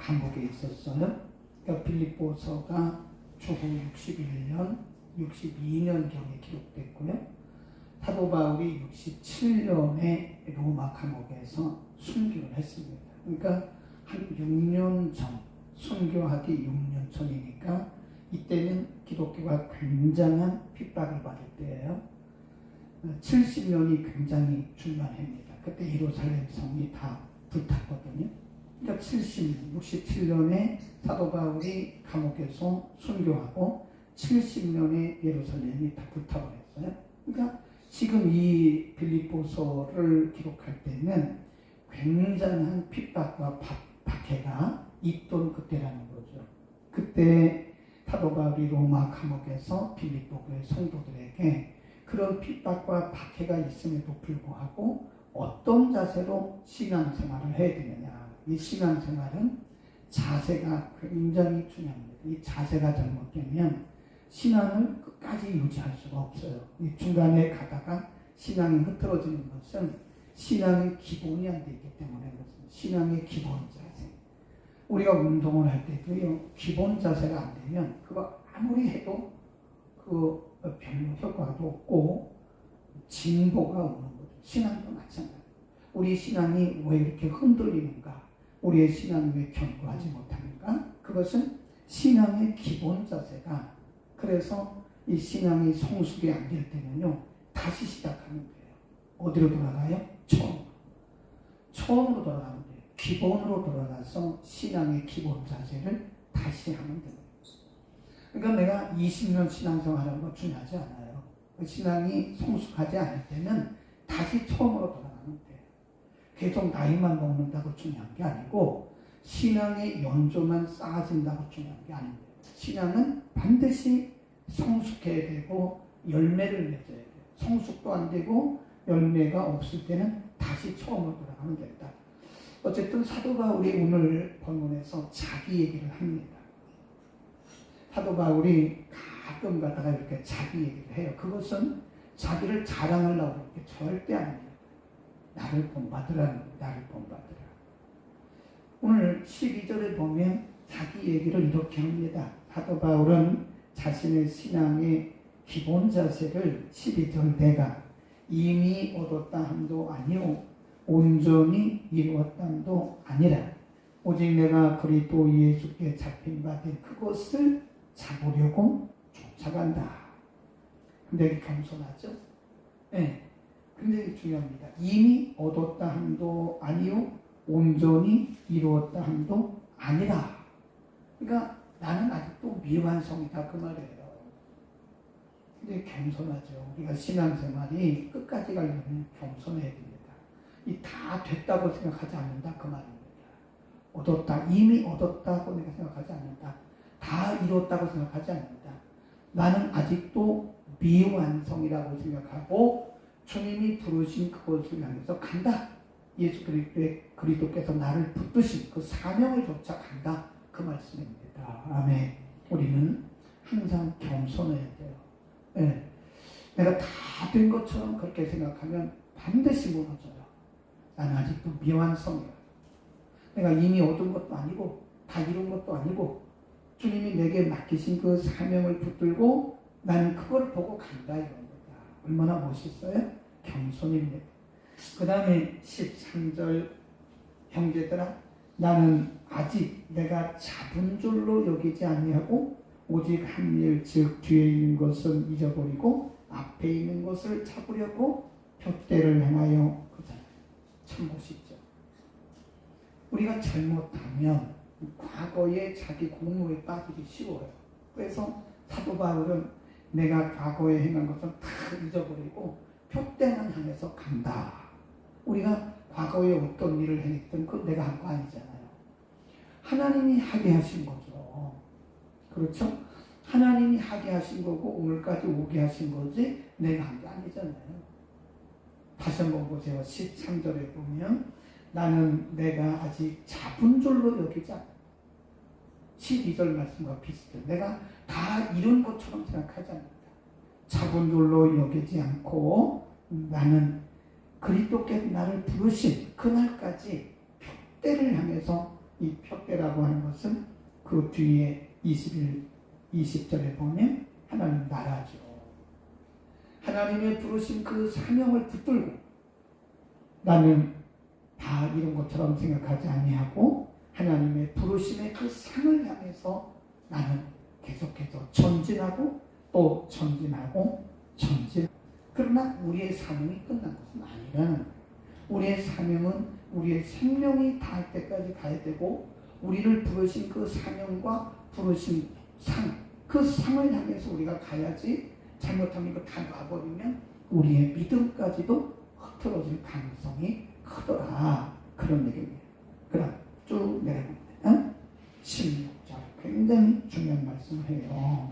감옥에 있었어요. 그러니까 빌립보서가 주후 61년, 62년경에 기록됐고요. 사도 바울이 67년에 로마 감옥에서 순교를 했습니다. 그러니까 한 6년 전, 순교하기 6년 전이니까 이때는 기독교가 굉장한 핍박을 받을 때예요. 70년이 굉장히 중요한 해입니다. 그때 예루살렘 성이 다 불탔거든요. 그러니까 70년, 67년에 사도 바울이 감옥에서 순교하고 70년에 예루살렘이 다 불타버렸어요. 그러니까 지금 이 빌립보서를 기록할 때는 굉장한 핍박과 박해가 있던 그때라는 거죠. 그때 사도 바울이 로마 감옥에서 빌립보 교회 성도들에게 그런 핍박과 박해가 있음에도 불구하고 어떤 자세로 신앙생활을 해야 되느냐. 이 신앙생활은 자세가 굉장히 중요합니다. 이 자세가 잘못되면 신앙을 끝까지 유지할 수가 없어요. 이 중간에 가다가 신앙이 흐트러지는 것은 신앙의 기본이 안 되기 때문에 그렇습니다. 신앙의 기본 자세. 우리가 운동을 할 때도요, 기본 자세가 안 되면 그거 아무리 해도 그 별로 효과도 없고 진보가 오는 거죠. 신앙도 마찬가지예요. 우리 신앙이 왜 이렇게 흔들리는가? 우리의 신앙이 왜 견고하지 못하는가? 그것은 신앙의 기본 자세가, 그래서 이 신앙이 성숙이 안 될 때는요, 다시 시작하면 돼요. 어디로 돌아가요? 처음으로 돌아가면 돼요. 기본으로 돌아가서 신앙의 기본 자세를 다시 하면 돼요. 그러니까 내가 20년 신앙생활하는 거 중요하지 않아요. 그 신앙이 성숙하지 않을 때는 다시 처음으로 돌아가면 돼요. 계속 나이만 먹는다고 중요한 게 아니고 신앙의 연조만 쌓아진다고 중요한 게 아닙니다. 신앙은 반드시 성숙해야 되고 열매를 맺어야 돼요. 성숙도 안 되고 열매가 없을 때는 다시 처음으로 돌아가면 된다. 어쨌든 사도 바울이 오늘 본문에서 자기 얘기를 합니다. 사도 바울이 가끔 가다가 이렇게 자기 얘기를 해요. 그것은 자기를 자랑하려고 이렇게 절대 아닙니다. 나를 본받으라는 거예요. 나를 본받으라. 오늘 12절에 보면 자기 얘기를 이렇게 합니다. 사도 바울은 자신의 신앙의 기본 자세를 12절 내가 이미 얻었다 함도 아니오 온전히 이루었다 함도 아니라 오직 내가 그리스도 예수께 잡힌 바 된 그것을 잡으려고 쫓아간다. 굉장히 겸손하죠? 네, 굉장히 중요합니다. 이미 얻었다 함도 아니오 온전히 이루었다 함도 아니라. 그러니까 나는 아직도 미완성이다 그 말이에요. 근데 겸손하죠. 우리가 신앙생활이 끝까지 가려면 겸손해야 됩니다. 이 다 됐다고 생각하지 않는다 그 말입니다. 얻었다, 이미 얻었다고 내가 생각하지 않는다. 다 이뤘다고 생각하지 않는다. 나는 아직도 미완성이라고 생각하고 주님이 부르신 그것을 향해서 간다. 예수 그리스도께서 나를 붙드신 그 사명을 쫓아 간다 그 말씀입니다. 아멘. 우리는 항상 겸손해야 돼요. 네. 내가 다 된 것처럼 그렇게 생각하면 반드시 무너져요. 나는 아직도 미완성이야. 내가 이미 얻은 것도 아니고 다 이룬 것도 아니고 주님이 내게 맡기신 그 사명을 붙들고 나는 그걸 보고 간다 이겁니다. 얼마나 멋있어요? 겸손입니다. 그 다음에 13절 형제들아 나는 아직 내가 잡은 줄로 여기지 아니하고 오직 한 일 즉 뒤에 있는 것은 잊어버리고 앞에 있는 것을 잡으려고 표대를 향하여 그잖아요. 참 멋있죠. 우리가 잘못하면 과거에 자기 공로에 빠지기 쉬워요. 그래서 사도 바울은 내가 과거에 행한 것은 다 잊어버리고 표대만 향해서 간다. 우리가 과거에 어떤 일을 행했든 그건 내가 한 거 아니잖아요. 하나님이 하게 하신 거죠. 그렇죠? 하나님이 하게 하신 거고 오늘까지 오게 하신 거지 내가 한 게 아니잖아요. 다시 한번 보세요. 13절에 보면 나는 내가 아직 잡은 줄로 여기지 않아. 12절 말씀과 비슷해. 내가 다 이룬 것처럼 생각하지 않는다. 잡은 줄로 여기지 않고 나는 그리스도께서 나를 부르신 그날까지 표대를 향해서 이 표대라고 하는 것은 그 뒤에 20절에 보면 하나님 나라죠. 하나님의 부르신 그 사명을 붙들고 나는 다 이런 것처럼 생각하지 아니하고 하나님의 부르심의 그 상을 향해서 나는 계속해서 전진하고 또 전진하고 그러나 우리의 사명이 끝난 것은 아니라는 거예요. 우리의 사명은 우리의 생명이 닿을 때까지 가야 되고 우리를 부르신 그 사명과 부르신 그 상을 향해서 우리가 가야지 잘못하면 이거 다 놔버리면 우리의 믿음까지도 흐트러질 가능성이 크더라. 그런 얘기입니다. 그럼 쭉 내려봅니다. 16절 굉장히 중요한 말씀을 해요.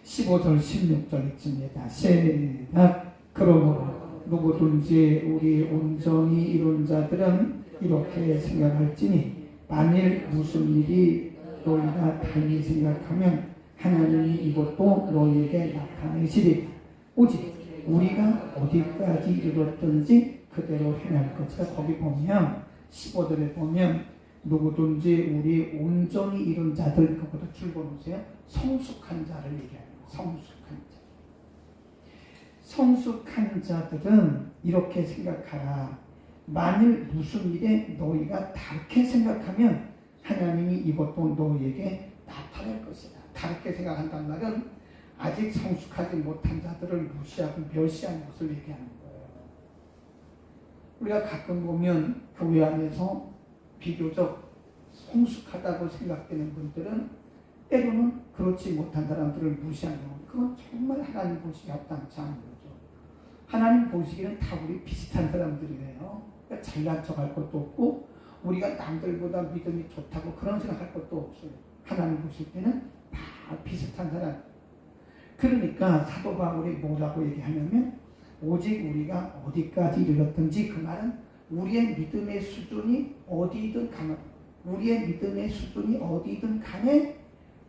15절 16절 읽습니다. 시작. 그러므로 누구든지 우리 온전히 이룬 자들은 이렇게 생각할지니 만일 무슨 일이 너희가 달리 생각하면 하나님이 이것도 너희에게 나타내시리. 오직 우리가 어디까지 이르렀든지 그대로 행할 것이다. 거기 보면 15절에 보면 누구든지 우리 온전히 이룬 자들, 그것도 줄거놓으세요. 성숙한 자를 얘기합니다. 성숙한 자. 성숙한 자들은 이렇게 생각하라. 만일 무슨 일에 너희가 다르게 생각하면 하나님이 이것도 너희에게 나타낼 것이다. 다르게 생각한다는 말은 아직 성숙하지 못한 자들을 무시하고 멸시하는 것을 얘기하는 거예요. 우리가 가끔 보면 교회 안에서 비교적 성숙하다고 생각되는 분들은 때로는 그렇지 못한 사람들을 무시하는 거. 그건 정말 하나님 보시기에 합당치 않은 거죠. 하나님 보시기에는 다 우리 비슷한 사람들이에요. 그러니까 잘난 척할 것도 없고 우리가 남들보다 믿음이 좋다고 그런 생각할 것도 없어요. 하나님 보실 때는 다 비슷한 사람. 그러니까 사도 바울이 뭐라고 얘기하냐면 오직 우리가 어디까지 이르렀든지, 그 말은 우리의 믿음의 수준이 어디든 간에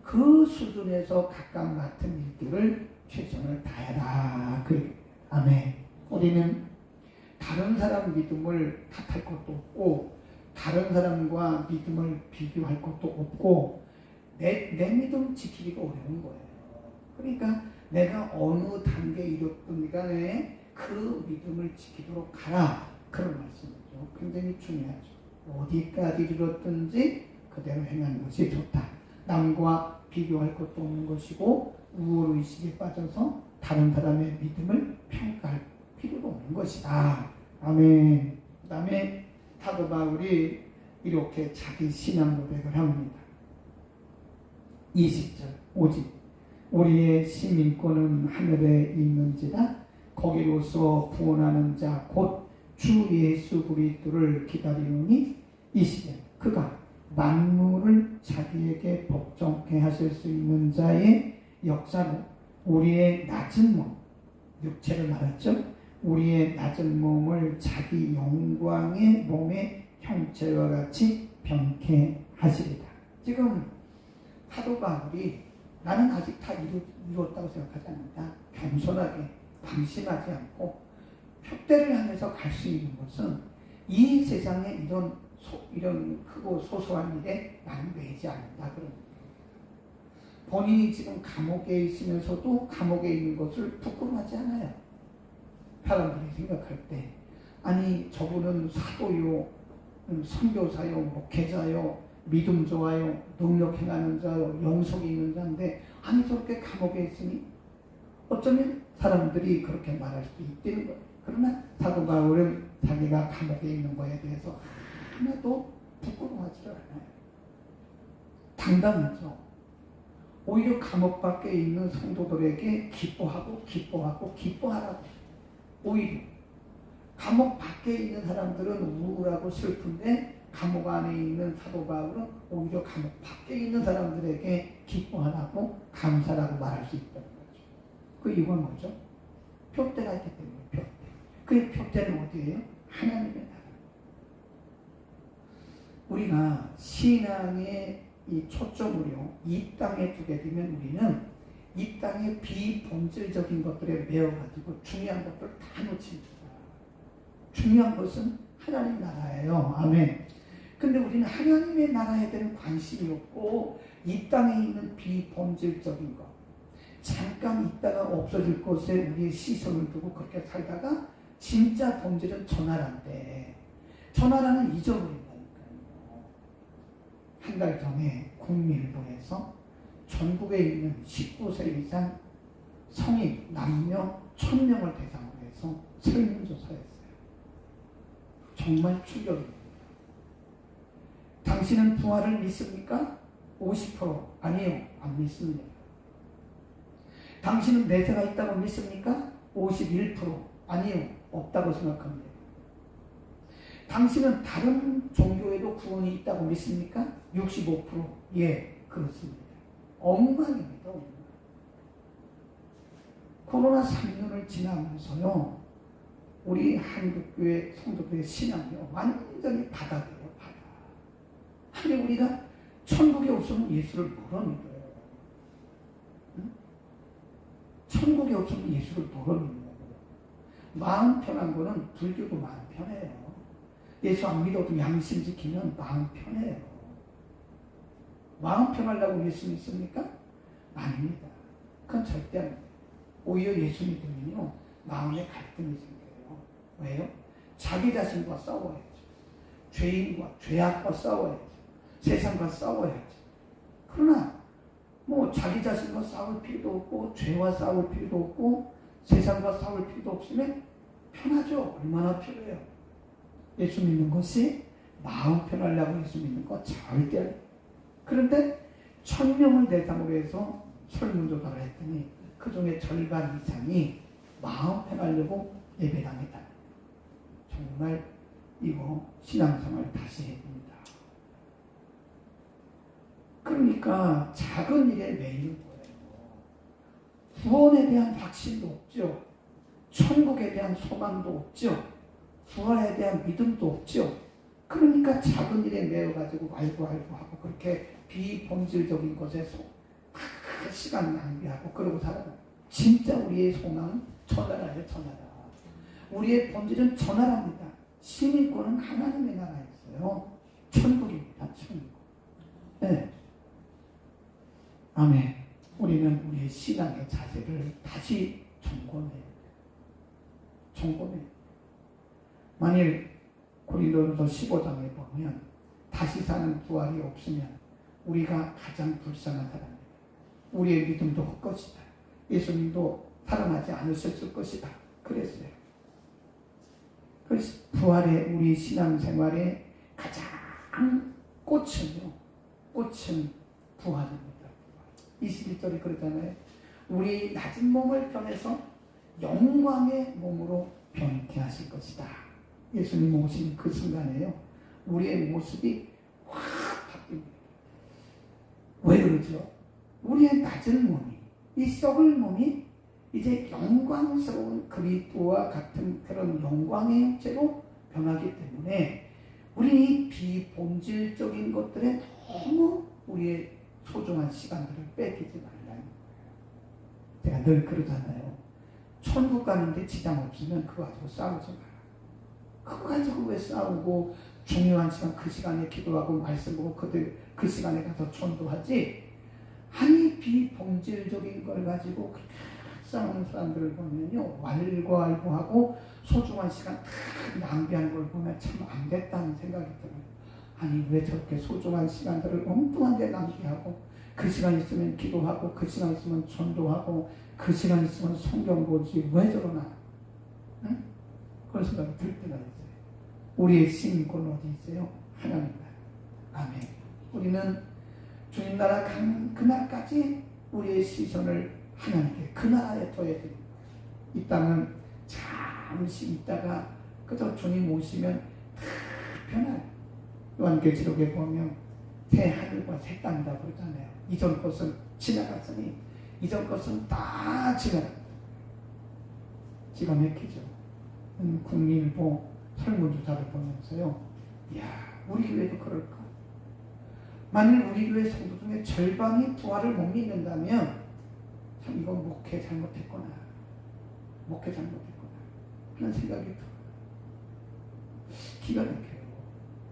그 수준에서 각각 맡은 일들을 최선을 다해라. 아멘. 우리는 다른 사람 믿음을 탓할 것도 없고 다른 사람과 믿음을 비교할 것도 없고 내 믿음 지키기가 어려운 거예요. 그러니까 내가 어느 단계에 이뤘든 간에 그 믿음을 지키도록 가라. 그런 말씀이죠. 굉장히 중요하죠. 어디까지 이뤘든지 그대로 행하는 것이 좋다. 남과 비교할 것도 없는 것이고 우월의식에 빠져서 다른 사람의 믿음을 평가할 필요도 없는 것이다. 아멘. 그 다음에 사도 바울이 이렇게 자기 신앙 고백을 합니다. 20절 오직 우리의 시민권은 하늘에 있는지라 거기로서 구원하는 자 곧 주 예수 그리스도를 기다리노니 이 시대 그가 만물을 자기에게 복종케 하실 수 있는 자의 역사로 우리의 낮은 몸, 육체를 말했죠. 우리의 낮은 몸을 자기 영광의 몸의 형체와 같이 변케 하시리다. 지금 사도 바울이 나는 아직 다 이루었다고 생각하지 않는다. 겸손하게 방심하지 않고 표대를 향해서 갈 수 있는 것은 이 세상에 이런 크고 소소한 일에 나는 매이지 않는다. 그런 본인이 지금 감옥에 있으면서도 감옥에 있는 것을 부끄러워하지 않아요. 사람들이 생각할 때 아니 저분은 사도요, 선교사요, 목회자요, 믿음 좋아요, 능력 행하는 자요, 영속이 있는 자인데 아니 저렇게 감옥에 있으니 어쩌면 사람들이 그렇게 말할 수도 있다는 거예요. 그러나 사도 바울은 자기가 감옥에 있는 것에 대해서 하나도 부끄러워하지 않아요. 당당하죠. 오히려 감옥 밖에 있는 성도들에게 기뻐하라고. 오히려 감옥 밖에 있는 사람들은 우울하고 슬픈데 감옥 안에 있는 사도 바울은 오히려 감옥 밖에 있는 사람들에게 기뻐하라고 감사라고 말할 수 있다는 거죠. 그 이유가 뭐죠? 표대가 있기 때문에 표대. 그 표대는 어디예요? 하나님의 나라. 우리가 신앙의 이 초점을요, 이 땅에 두게 되면 우리는 이 땅의 비본질적인 것들에 매여가지고 중요한 것들을 다 놓칩니다. 중요한 것은 하나님 나라예요. 아멘. 근데 우리는 하나님의 나라에 대한 관심이 없고 이 땅에 있는 비본질적인 것, 잠깐 있다가 없어질 것에 우리의 시선을 두고 그렇게 살다가 진짜 본질은 저 나라인데 저 나라는 잊어버린다니까요. 한 달 전에 국민일보에서 전국에 있는 19세 이상 성인 남녀 1000명을 대상으로 해서 설문조사했어요. 정말 충격입니다. 당신은 부활을 믿습니까? 50% 아니요, 안 믿습니다. 당신은 내세가 있다고 믿습니까? 51% 아니요, 없다고 생각합니다. 당신은 다른 종교에도 구원이 있다고 믿습니까? 65% 예, 그렇습니다. 엉망입니다. 엉망. 코로나 3년을 지나면서요, 우리 한국교회 성도들의 신앙이 완전히 바닥이에요. 바닥. 아니 우리가 천국에 없으면 예수를 뭐라 믿어요? 응? 천국에 없으면 예수를 뭐라 믿냐고요? 마음 편한 거는 불교도 마음 편해요. 예수 안 믿어도 양심 지키면 마음 편해요. 마음 편하려고 예수 믿습니까? 아닙니다. 그건 절대 아닙니다. 오히려 예수 믿으면요 마음에 갈등이 생겨요. 왜요? 자기 자신과 싸워야죠. 죄인과 죄악과 싸워야죠. 세상과 싸워야죠. 그러나 뭐 자기 자신과 싸울 필요도 없고 죄와 싸울 필요도 없고 세상과 싸울 필요도 없으면 편하죠. 얼마나 필요해요. 예수 믿는 것이 마음 편하려고 예수 믿는 거 절대 아니에요. 그런데 1000명을 대상으로 해서 설문조사를 했더니 그 중에 절반 이상이 마음 편하려고 예배당했다. 정말 이거 신앙생활 다시 해봅니다. 그러니까 작은 일에 매이는 거예요. 구원에 대한 확신도 없죠. 천국에 대한 소망도 없죠. 부활에 대한 믿음도 없죠. 그러니까 작은 일에 매여가지고 알고 그렇게 비본질적인 것에서 시간 낭비하고 그러고 살아요. 진짜 우리의 소망은 저 나라예요. 저 나라. 우리의 본질은 저 나라입니다. 시민권은 하나님의 나라였어요. 천국입니다. 천국. 네. 아멘. 우리는 우리의 신앙의 자세를 다시 점검해요. 만일 고린도전서 15장에 보면 다시 사는 부활이 없으면 우리가 가장 불쌍한 사람입니다. 우리의 믿음도 헛것이다. 예수님도 살아나지 않으셨을 것이다. 그랬어요. 그래서 부활의 우리 신앙생활의 가장 꽃은 부활입니다. 21절이 그러잖아요. 우리 낮은 몸을 변해서 영광의 몸으로 변케 하실 것이다. 예수님 오신 그 순간에요. 우리의 모습이 확 바뀝니다. 왜 그러죠? 우리의 낮은 몸이, 이 썩을 몸이 이제 영광스러운 그리스도와 같은 그런 영광의 형체로 변하기 때문에 우리 비본질적인 것들에 너무 우리의 소중한 시간들을 뺏기지 말라는 거예요. 제가 늘 그러잖아요. 천국 가는데 지장 없으면 그거 가지고 싸우지 마라. 그거 가지고 왜 싸우고 중요한 시간 그 시간에 기도하고 말씀 보고 그 시간에 가서 전도하지. 아니 비본질적인 걸 가지고 그렇게 싸우는 사람들을 보면요 왈가왈부하고 소중한 시간 다 낭비하는 걸 보면 참 안 됐다는 생각이 들어요. 아니 왜 저렇게 소중한 시간들을 엉뚱한 데 낭비하고 그 시간 있으면 기도하고 그 시간 있으면 전도하고 그 시간 있으면 성경 보지 왜 저러나. 응? 그런 생각이 들 때가 있어요. 우리의 시민권은 어디 있어요? 하나님 나라. 아멘. 우리는 주님 나라 가는 그날까지 우리의 시선을 하나님께 그 나라에 둬야 됩니다. 이 땅은 잠시 있다가 그저 주님 오시면 다 변해요. 요한계시록에 보면 새 하늘과 새 땅이다 그러잖아요. 이전 것은 지나갔으니 이전 것은 다 지나갑니다. 기가 막히죠. 국민일보 설문조사를 보면서요. 이야 우리 교회도 그럴까? 만일 우리 교회 성도 중에 절반이 부활을 못 믿는다면 참 이건 목회 잘못했구나 하는 생각이 들어요. 기가 막혀요.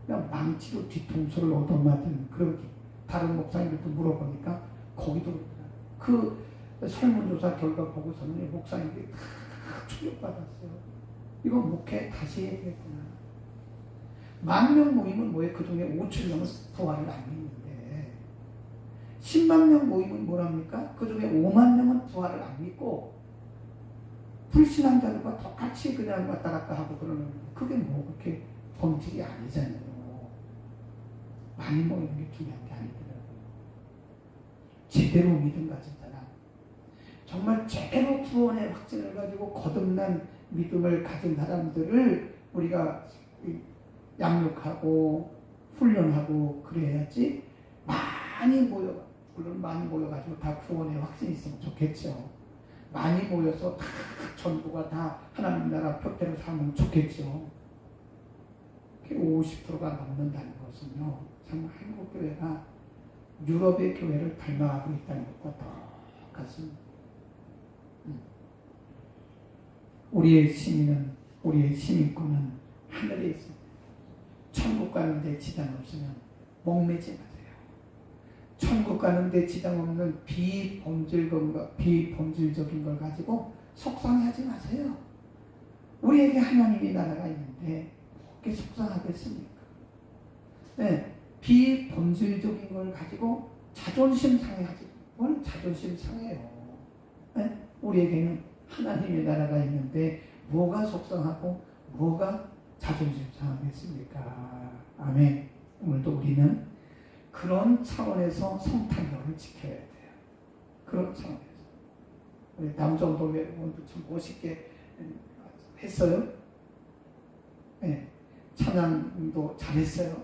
그냥 망치로 뒤통수를 얻어맞은 그런 다른 목사님들도 물어보니까 거기도 그 설문조사 결과 보고서는 목사님들이 다 충격받았어요. 이거 목회 다시 해야 되겠구나. 10,000명 모임은 뭐예요? 그 중에 5,000명은 부활을 안 믿는데 10만 명 모임은 뭐랍니까? 그 중에 5만 명은 부활을 안 믿고 불신앙자들과 똑같이 그냥 왔다 갔다 하고 그러는 그게 뭐 그렇게 본질이 아니잖아요. 많이 모이는 게 중요한 게 아니더라고요. 제대로 믿음 가진 사람, 정말 제대로 구원의 확신을 가지고 거듭난 믿음을 가진 사람들을 우리가 양육하고 훈련하고 그래야지 물론 많이 모여가지고 다 구원의 확신이 있으면 좋겠죠. 많이 모여서 다 전부가 다 하나님 나라 표대로 살면 좋겠죠. 50%가 넘는다는 것은요, 참 한국 교회가 유럽의 교회를 닮아가고 있다는 것과 똑같습니다. 우리의 시민권은 하늘에 있습니다. 천국 가는데 지장 없으면 목매지 마세요. 천국 가는데 지장 없는 비본질적인 걸 가지고 속상해하지 마세요. 우리에게 하나님의 나라가 있는데 그게 속상하겠습니까? 네, 비본질적인 걸 가지고 자존심 상해하지. 그건 자존심 상해요. 네? 우리에게는 하나님의 나라가 있는데 뭐가 속상하고 뭐가 자존심 상하겠습니까? 아멘. 오늘도 우리는 그런 차원에서 성탄절을 지켜야 돼요. 그런 차원에서. 우리 남정도 여러분도 참 멋있게 했어요. 네. 찬양도 잘했어요.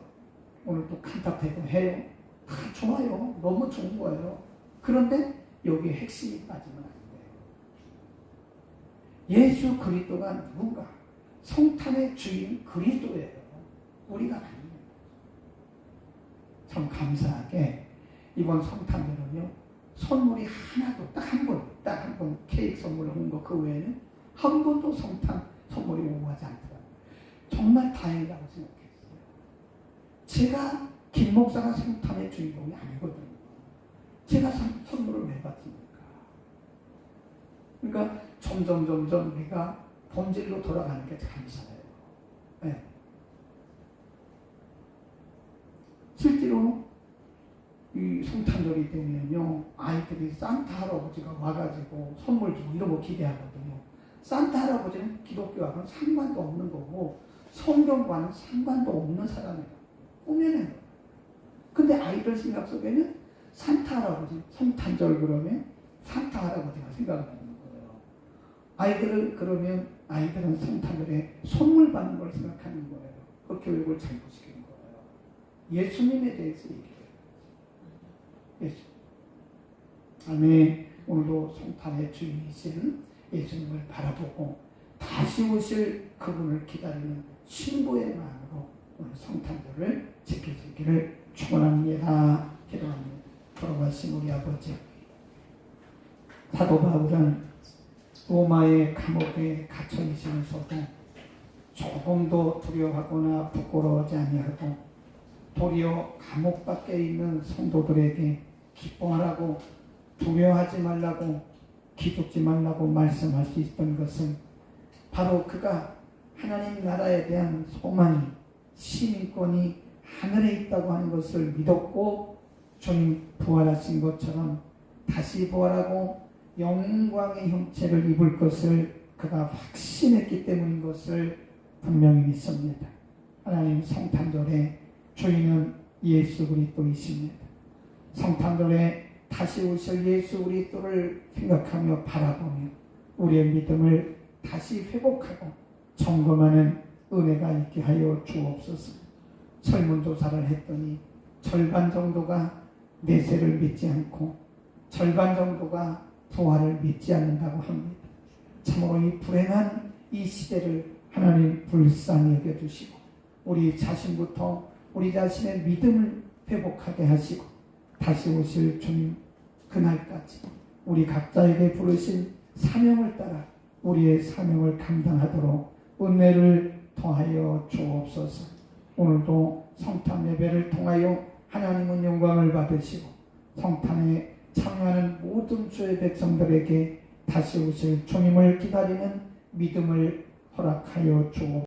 오늘도 칸타테도 해요. 다 좋아요. 너무 좋은 거예요. 그런데 여기에 핵심이 빠지면 안 돼요. 예수 그리스도가 누군가? 성탄의 주인 그리스도예요. 우리가 아닙니다. 참 감사하게 이번 성탄절은요, 선물이 하나도 딱 한 번 케이크 선물 온 거 그 외에는 한 번도 성탄 선물이 오가지 않더라고요. 정말 다행이라고 생각했어요. 제가 김 목사가 성탄의 주인공이 아니거든요. 제가 선물을 왜 받습니까? 그러니까 점점 우리가 본질로 돌아가는 게 감사해요. 네. 실제로 이 성탄절이 되면요, 아이들이 산타 할아버지가 와가지고 선물 주고 이런 거 기대하거든요. 산타 할아버지는 기독교하고는 상관도 없는 거고 성경과는 상관도 없는 사람이에요. 꾸며낸 거예요. 근데 아이들 생각 속에는 산타 할아버지, 성탄절 그러면 산타 할아버지가 생각나는 거예요. 아이들은 성탄절에 선물 받는 걸 생각하는 거예요. 그 교육을 잘못시키는 거예요. 예수님에 대해서 얘기해요. 예수. 아멘. 오늘도 성탄의 주인이신 예수님을 바라보고 다시 오실 그분을 기다리는 신부의 마음으로 오늘 성탄절을 지킬 수 있기를 축원합니다. 기도합니다. 돌아가신 우리 아버지, 사도 바울은 로마의 감옥에 갇혀 있으면서도 조금도 두려워하거나 부끄러워하지 아니하고 도리어 감옥 밖에 있는 성도들에게 기뻐하라고, 두려워하지 말라고, 기죽지 말라고 말씀할 수 있던 것은 바로 그가 하나님 나라에 대한 소망이, 시민권이 하늘에 있다고 하는 것을 믿었고, 주님 부활하신 것처럼 다시 부활하고 영광의 형체를 입을 것을 그가 확신했기 때문인 것을 분명히 믿습니다. 하나님, 성탄절에 주인은 예수 그리스도이십니다. 성탄절에 다시 오실 예수 그리스도를 생각하며 바라보며 우리의 믿음을 다시 회복하고 점검하는 은혜가 있게 하여 주옵소서. 설문조사를 했더니 절반 정도가 내세를 믿지 않고 절반 정도가 부활을 믿지 않는다고 합니다. 참으로 이 불행한 이 시대를 하나님 불쌍히 여겨주시고 우리 자신부터 우리 자신의 믿음을 회복하게 하시고 다시 오실 주님 그날까지 우리 각자에게 부르신 사명을 따라 우리의 사명을 감당하도록 은혜를 더하여 주옵소서. 오늘도 성탄 예배를 통하여 하나님은 영광을 받으시고 성탄에 참여하는 모든 주의 백성들에게 다시 오실 주님을 기다리는 믿음을 허락하여 주옵소서.